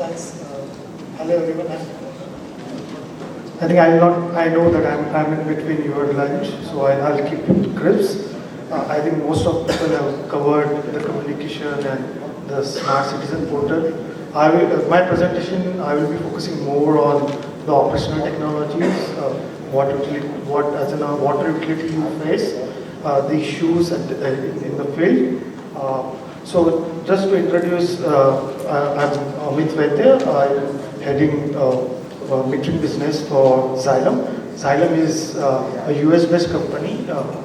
Thanks. Hello everyone. I think I'm not. I know that I'm in between your lunch, so I'll keep it crisp. I think most of people have covered the communication and the smart citizen portal. My presentation, I will be focusing more on the operational technologies, what as in a water utility you face, the issues in the field. So just to introduce, I'm Amit Vaidya. I'm heading metering business for Xylem. Xylem is a US-based company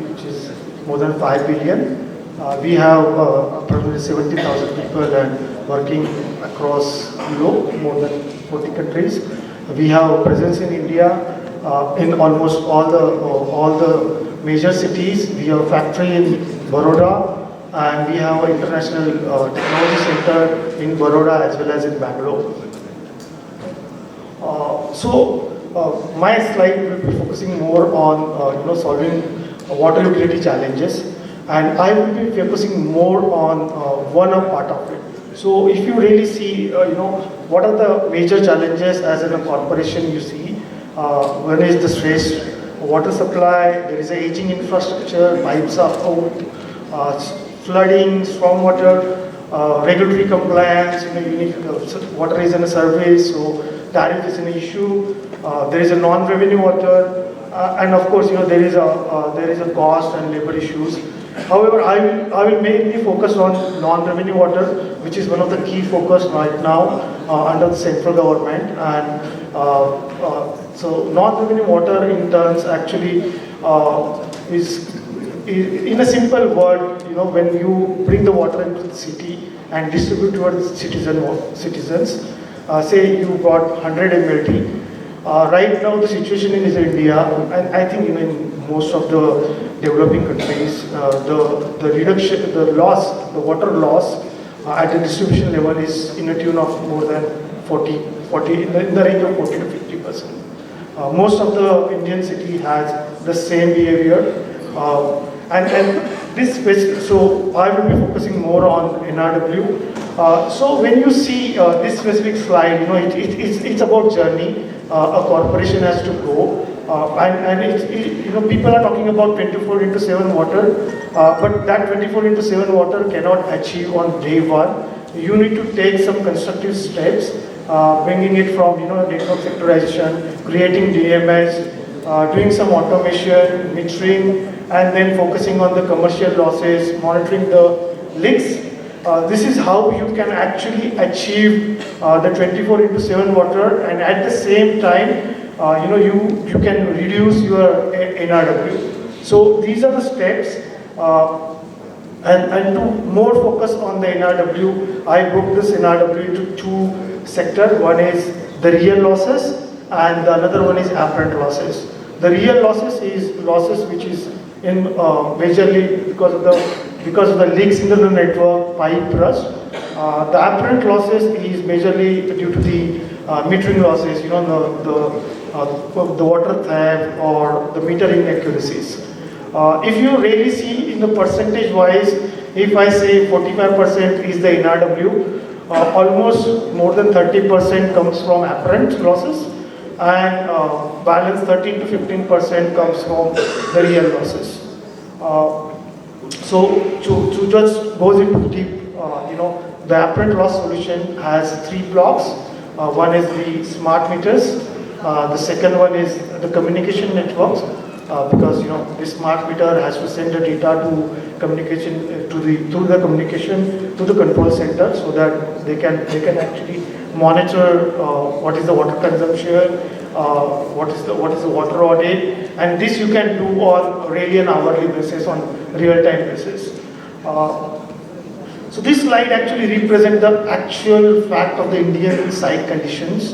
which is more than 5 billion. We have approximately 70,000 people and working across Europe, more than 40 countries. We have a presence in India in almost all the major cities. We have a factory in Baroda, and we have an international technology center in Baroda as well as in Bangalore. My slide will be focusing more on solving water utility challenges, and I will be focusing more on one part of it. So if you really see, what are the major challenges as in a corporation you see. One is the stressed water supply. There is an aging infrastructure, pipes are out, flooding, stormwater, regulatory compliance. Water is in a service, so tariff is an issue. There is a non-revenue water, and of course, there is a cost and labor issues. However, I will mainly focus on non-revenue water, which is one of the key focus right now under the central government. And so non-revenue water in turns actually is in a simple word, when you bring the water into the city and distribute towards citizens, say you got 100 MLT. Right now the situation in India, and I think in most of the developing countries, the reduction, the water loss at the distribution level is in a tune of more than 40 in the range of 40 to 50%. Most of the Indian city has the same behavior. So I will be focusing more on NRW. So when you see this specific slide, it's about journey a corporation has to go, and people are talking about 24/7 water, but that 24/7 water cannot achieve on day one. You need to take some constructive steps, bringing it from network sectorization, creating DMS, doing some automation, metering, and then focusing on the commercial losses, monitoring the leaks. This is how you can actually achieve the 24/7 water, and at the same time, you can reduce your NRW. So these are the steps, and to more focus on the NRW, I broke this NRW into two sectors. One is the real losses, and the another one is apparent losses. The real losses is losses which is in majorly because of the leaks in the network, pipe rust. The apparent losses is majorly due to the metering losses, the water theft or the meter inaccuracies. If you really see in the percentage wise, if I say 45% is the NRW, almost more than 30% comes from apparent losses, and balance 13 to 15% comes from the real losses. So to just go into deep, the apparent loss solution has 3 blocks. One is the smart meters. The second one is the communication networks, because the smart meter has to send the data to communication through the communication to the control center, so that they can actually monitor what is the water consumption, what is the water audit, and this you can do on really an hourly basis, on real-time basis. So this slide actually represents the actual fact of the Indian site conditions,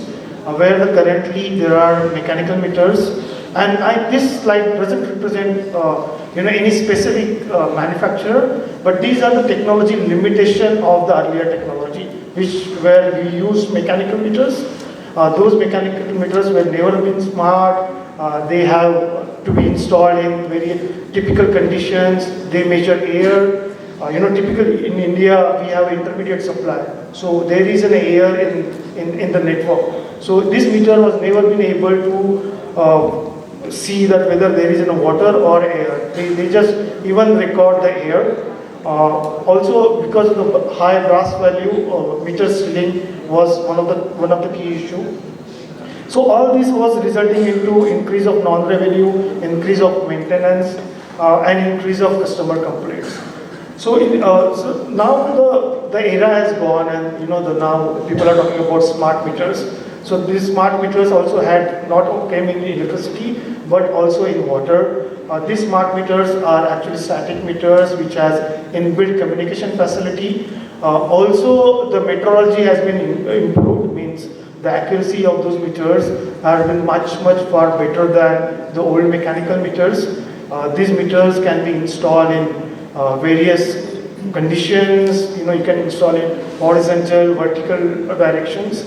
where currently there are mechanical meters, and this slide doesn't represent any specific manufacturer, but these are the technology limitation of the earlier technology, where we used mechanical meters. Those mechanical meters were never been smart. They have to be installed in very typical conditions. They measure air. Typically in India we have intermediate supply. So there is an error in the network. So this meter was never been able to see that whether there is a water or air. They just even record the air. Also, because of the high brass value, meter stealing was one of the key issue. So all this was resulting into increase of non-revenue, increase of maintenance, and increase of customer complaints. So, so now the era has gone, and now people are talking about smart meters. So these smart meters also had not came in electricity but also in water. These smart meters are actually static meters which has inbuilt communication facility. Also the metrology has been improved, means the accuracy of those meters have been much far better than the old mechanical meters. These meters can be installed in various conditions. You can install in horizontal, vertical directions.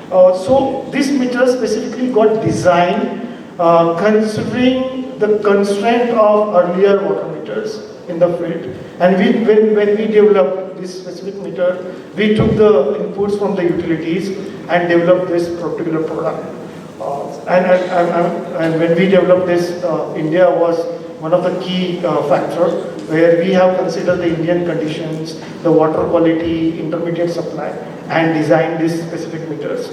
So these meters specifically got designed considering the constraint of earlier water meters in the field. And when we developed this specific meter, we took the inputs from the utilities and developed this particular product. And when we developed this, India was one of the key factors where we have considered the Indian conditions, the water quality, intermediate supply, and designed these specific meters.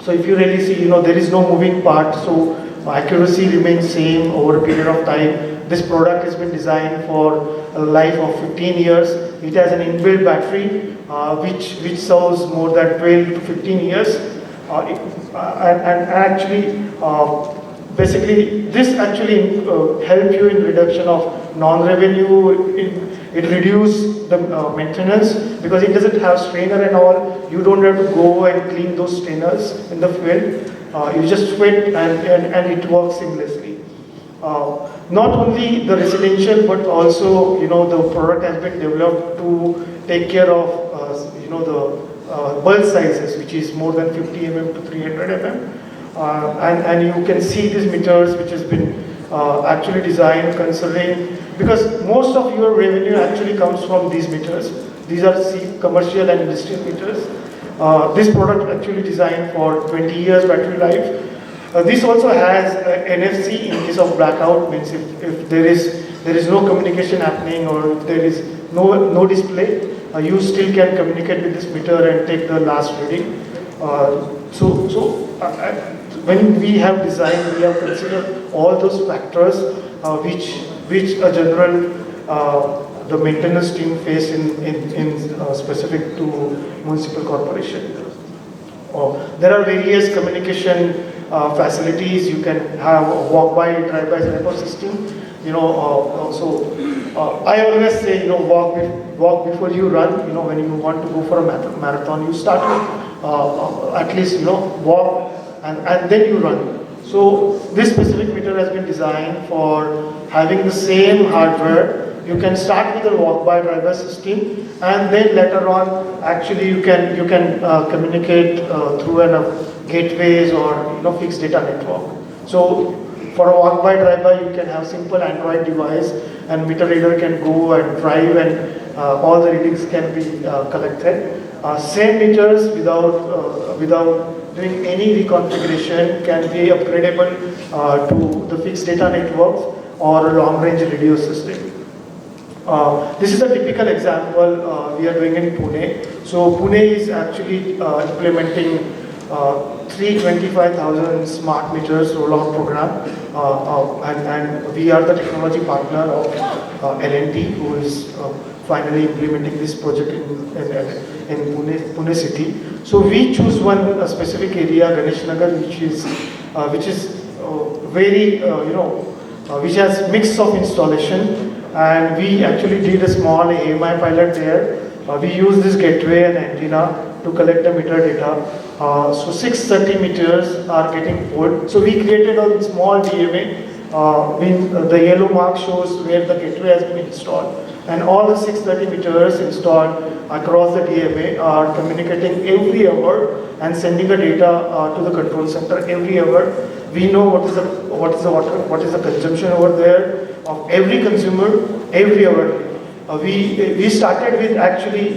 So if you really see, there is no moving part, so accuracy remains same over a period of time. This product has been designed for a life of 15 years. It has an inbuilt battery which serves more than 12 to 15 years. And actually, basically, this actually helps you in reduction of non-revenue. It reduces the maintenance because it doesn't have strainer and all. You don't have to go and clean those strainers in the field. You just fit and it works seamlessly. Not only the residential, but also the product has been developed to take care of the bulk sizes, which is more than 50 mm to 300 mm. And you can see these meters which has been actually designed considering, because most of your revenue actually comes from these meters. These are commercial and industrial meters. This product actually designed for 20 years battery life. This also has NFC in case of blackout, means if there is no communication happening or if there is no display, you still can communicate with this meter and take the last reading. When we have designed, we have considered all those factors which a general the maintenance team face in specific to municipal corporation. There are various communication facilities. You can have a walk-by, drive-by type of system. I always say, walk before you run. When you want to go for a marathon, you start with at least walk and then you run. So this specific meter has been designed for having the same hardware. You can start with a walk-by driver system, and then later on, actually you can communicate through gateways or fixed data network. So for a walk-by driver, you can have simple Android device, and meter reader can go and drive, and all the readings can be collected. Same meters without doing any reconfiguration can be upgradable to the fixed data networks or a long-range radio system. This is a typical example we are doing in Pune. So Pune is actually implementing 325,000 smart meters rollout program, and we are the technology partner of L&T, who is finally implementing this project in Pune city. So we choose one specific area, Ganesh Nagar, which is very which has mix of installation. And we actually did a small AMI pilot there. We use this gateway and antenna to collect the meter data. So 630 meters are getting pulled. So we created a small DMA. The yellow mark shows where the gateway has been installed. And all the 630 meters installed across the DMA are communicating every hour and sending the data to the control center every hour. We know what is the consumption over there of every consumer every hour. we started with actually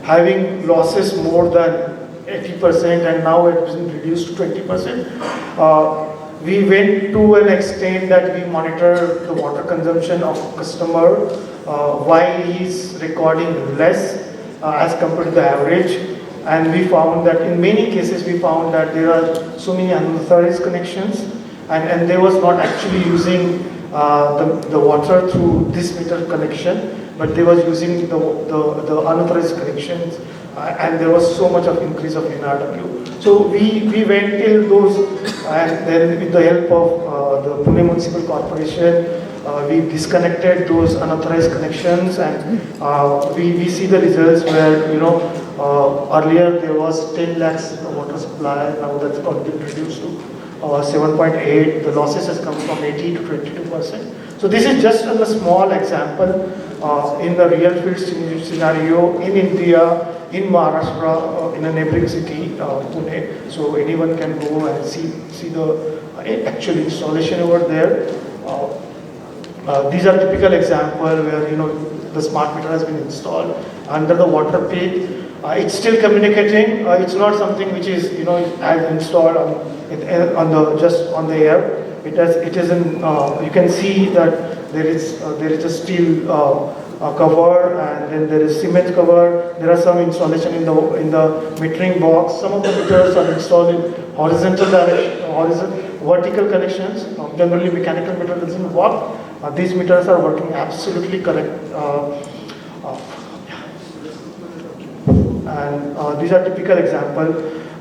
having losses more than 80%, and now it has been reduced to 20%. We went to an extent that we monitor the water consumption of customer while he's recording less as compared to the average. And we found that in many cases we found that there are so many unauthorized connections, and they was not actually using the water through this meter connection, but they was using the unauthorized connections, and there was so much of increase of NRW. So we went till those, and then with the help of the Pune Municipal Corporation, we disconnected those unauthorized connections, and we see the results where earlier there was 10 lakhs water supply, now that's got been reduced to 7.8. The losses has come from 80 to 22%. So this is just a small example in the real field scenario in India, in Maharashtra, in a neighboring city, Pune. So anyone can go and see the actual installation over there. These are typical example where the smart meter has been installed under the water page. It's still communicating. It's not something which is installed just on the air. It is in. You can see that there is a steel cover, and then there is cement cover. There are some installation in the metering box. Some of the meters are installed in horizontal direction, vertical connections. Generally, mechanical meter doesn't work. These meters are working absolutely correct. And these are typical example.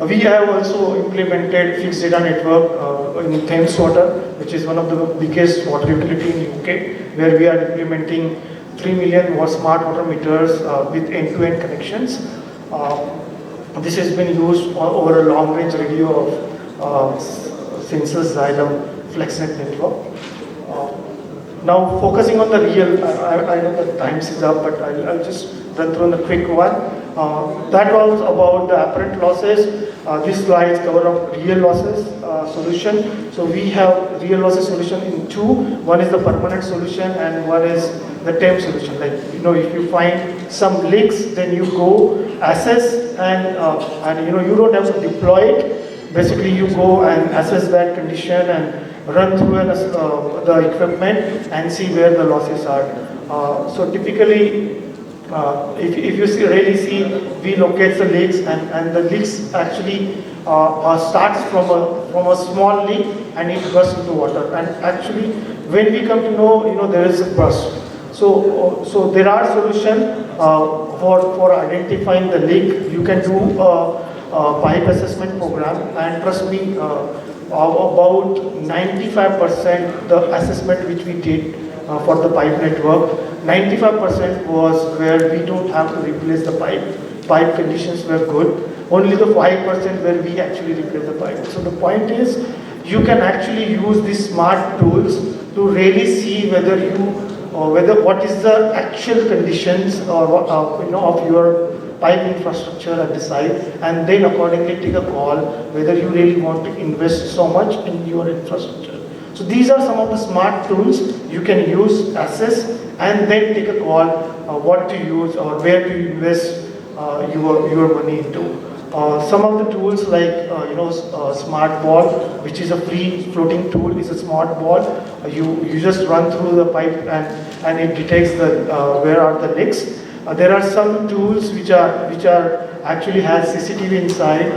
We have also implemented fixed data network in Thames Water, which is one of the biggest water utility in UK, where we are implementing 3 million smart water meters with end-to-end connections. This has been used over a long-range radio of Sensus Xylem FlexNet network. Now focusing on the real, I know that time is up, but I'll just run through the quick one. That was about the apparent losses. This slide cover up real losses solution. So we have real losses solution in two. One is the permanent solution, and one is the temp solution. Like if you find some leaks, then you go assess, and you don't have to deploy it. Basically, you go and assess that condition and run through the equipment and see where the losses are. So typically, if you really see, we locate the leaks, and the leaks actually starts from a small leak, and it bursts into water. And actually, when we come to know, there is a burst. So there are solutions for identifying the leak. You can do a pipe assessment program, and trust me, about 95% the assessment which we did for the pipe network, 95% was where we don't have to replace the pipe. Pipe conditions were good. Only the 5% where we actually replace the pipe. So the point is, you can actually use these smart tools to really see whether what is the actual conditions of your pipe infrastructure at the site, and then accordingly take a call whether you really want to invest so much in your infrastructure. So these are some of the smart tools you can use, assess, and then take a call what to use or where to invest your money into. Some of the tools like smart ball, which is a free floating tool, is a smart ball. You just run through the pipe, and it detects where are the leaks. There are some tools which are actually has CCTV inside,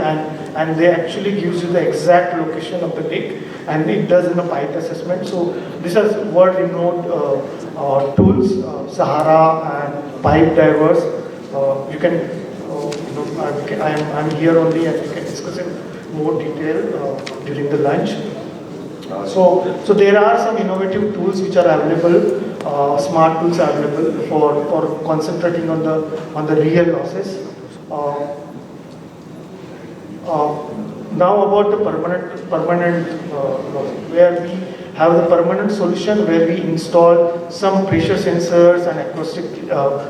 and they actually gives you the exact location of the leak, and it does in a pipe assessment. So these are world-renowned tools, Sahara and pipe divers. You can, I'm here only, and we can discuss in more detail during the lunch. So there are some innovative tools which are available. Smart tools are available for concentrating on the real losses. Now about the permanent losses, where we have the permanent solution where we install some pressure sensors and acoustic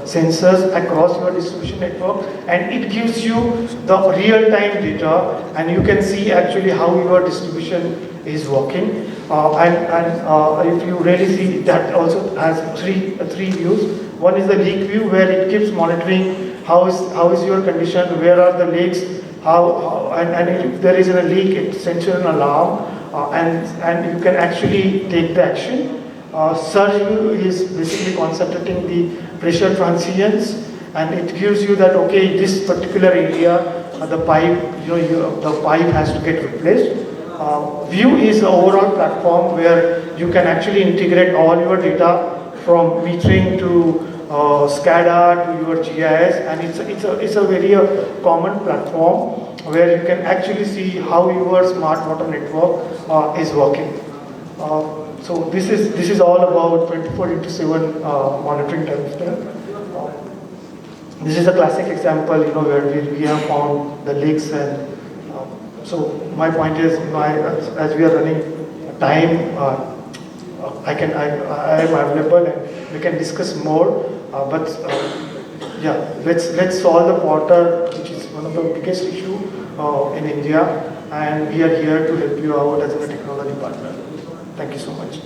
sensors across your distribution network, and it gives you the real-time data, and you can see actually how your distribution is working. And if you really see, that also has three views. One is the leak view, where it keeps monitoring how is your condition, where are the leaks, and if there is a leak, it sends you an alarm, and you can actually take the action. Surge view is basically concentrating the pressure transients, and it gives you that, okay, this particular area, the pipe, the pipe has to get replaced. View is the overall platform where you can actually integrate all your data from metering to SCADA to your GIS, and it's a very common platform where you can actually see how your smart water network is working. So this is all about 24/7 monitoring time. This is a classic example, where we have found the leaks, and so my point is, as we are running time, I am available and we can discuss more. But yeah, let's solve the water, which is one of the biggest issue in India, and we are here to help you out as a technology partner. Thank you so much.